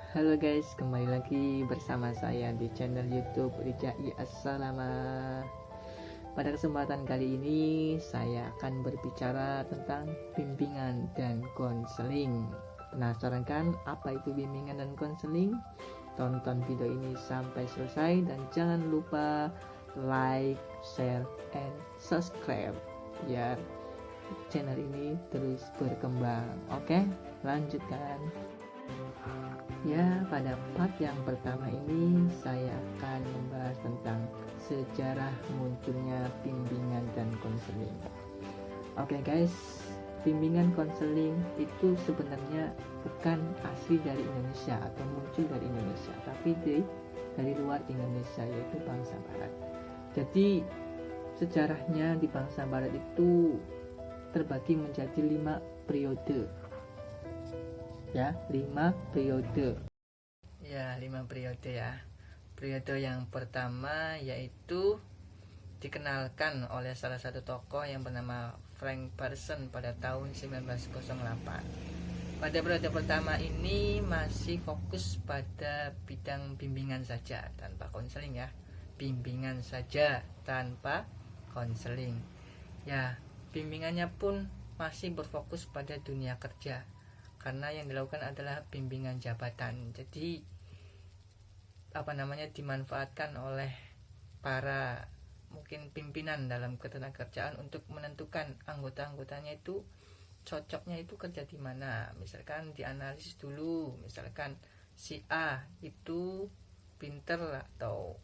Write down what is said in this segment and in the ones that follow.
Halo guys, kembali lagi bersama saya di channel YouTube Rijai Assalama. Pada kesempatan kali ini saya akan berbicara tentang bimbingan dan konseling. Penasaran kan apa itu bimbingan dan konseling? Tonton video ini sampai selesai dan jangan lupa like, share, and subscribe biar channel ini terus berkembang. Oke, lanjutkan. Ya, pada part yang pertama ini saya akan membahas tentang sejarah munculnya bimbingan dan konseling. Oke guys, bimbingan konseling itu sebenarnya bukan asli dari Indonesia atau muncul dari Indonesia, tapi dari luar Indonesia, yaitu bangsa Barat. Jadi sejarahnya di bangsa Barat itu terbagi menjadi 5 periode. Ya, 5 periode. Ya, 5 periode ya. Periode yang pertama yaitu dikenalkan oleh salah satu tokoh yang bernama Frank Parson pada tahun 1908. Pada periode pertama ini masih fokus pada bidang bimbingan saja tanpa konseling ya. Bimbingan saja tanpa konseling. Ya, bimbingannya pun masih berfokus pada dunia kerja. Karena yang dilakukan adalah bimbingan jabatan. Jadi dimanfaatkan oleh para mungkin pimpinan dalam ketenagakerjaan untuk menentukan anggota-anggotanya itu cocoknya itu kerja di mana. Misalkan dianalisis dulu, misalkan si A itu pinter atau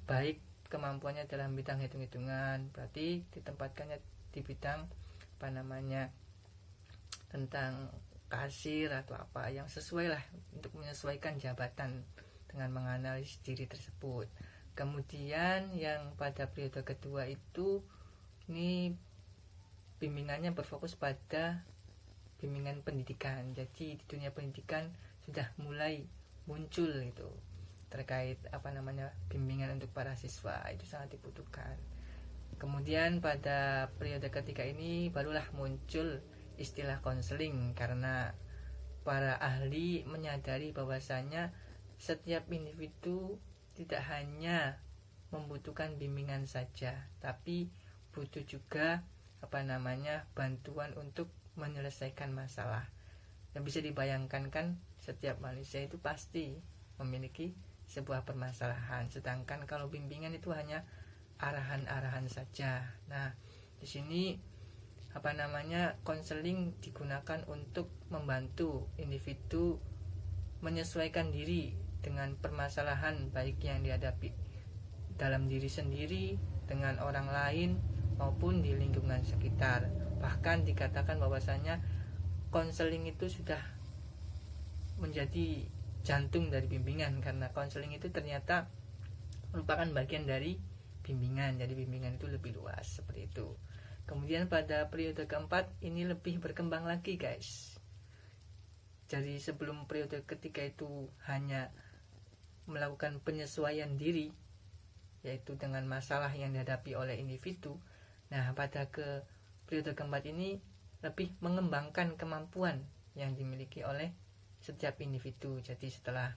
baik kemampuannya dalam bidang hitung-hitungan, berarti ditempatkannya di bidang tentang kasir atau apa yang sesuai lah untuk menyesuaikan jabatan dengan menganalisis diri tersebut. Kemudian yang pada periode kedua itu ini bimbingannya berfokus pada bimbingan pendidikan. Jadi di dunia pendidikan sudah mulai muncul itu terkait bimbingan untuk para siswa, itu sangat dibutuhkan. Kemudian pada periode ketiga ini barulah muncul istilah konseling karena para ahli menyadari bahwasanya setiap individu tidak hanya membutuhkan bimbingan saja, tapi butuh juga bantuan untuk menyelesaikan masalah. Yang bisa dibayangkan kan setiap manusia itu pasti memiliki sebuah permasalahan, sedangkan kalau bimbingan itu hanya arahan-arahan saja. Nah, di sini konseling digunakan untuk membantu individu menyesuaikan diri dengan permasalahan baik yang dihadapi dalam diri sendiri, dengan orang lain maupun di lingkungan sekitar. Bahkan dikatakan bahwasanya konseling itu sudah menjadi jantung dari bimbingan, karena konseling itu ternyata merupakan bagian dari bimbingan. Jadi bimbingan itu lebih luas seperti itu. Kemudian pada periode keempat ini lebih berkembang lagi guys. Jadi sebelum periode ketiga itu hanya melakukan penyesuaian diri, yaitu dengan masalah yang dihadapi oleh individu. Nah, pada periode keempat ini lebih mengembangkan kemampuan yang dimiliki oleh setiap individu. Jadi setelah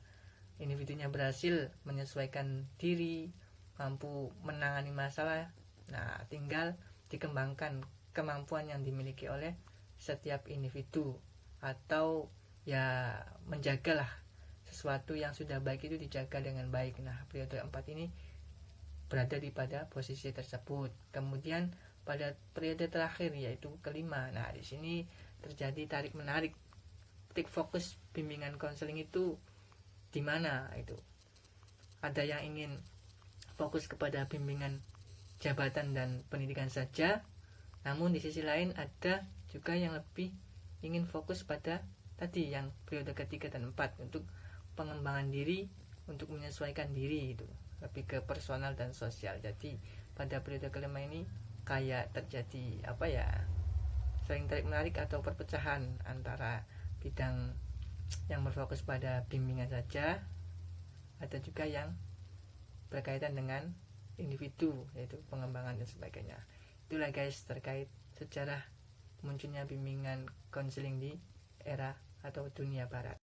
individunya berhasil menyesuaikan diri, mampu menangani masalah, nah tinggal dikembangkan kemampuan yang dimiliki oleh setiap individu, atau ya menjagalah sesuatu yang sudah baik itu dijaga dengan baik. Nah, periode 4 ini berada pada posisi tersebut. Kemudian pada periode terakhir yaitu kelima, nah di sini terjadi tarik menarik. Titik fokus bimbingan konseling itu di mana itu? Ada yang ingin fokus kepada bimbingan jabatan dan pendidikan saja, namun di sisi lain ada juga yang lebih ingin fokus pada tadi yang periode ketiga dan 4 untuk pengembangan diri, untuk menyesuaikan diri, itu lebih ke personal dan sosial. Jadi pada periode kelima ini kayak terjadi sering tarik menarik atau perpecahan antara bidang yang berfokus pada bimbingan saja, ada juga yang berkaitan dengan individu, yaitu pengembangan dan sebagainya. Itulah guys terkait sejarah munculnya bimbingan konseling di era atau dunia barat.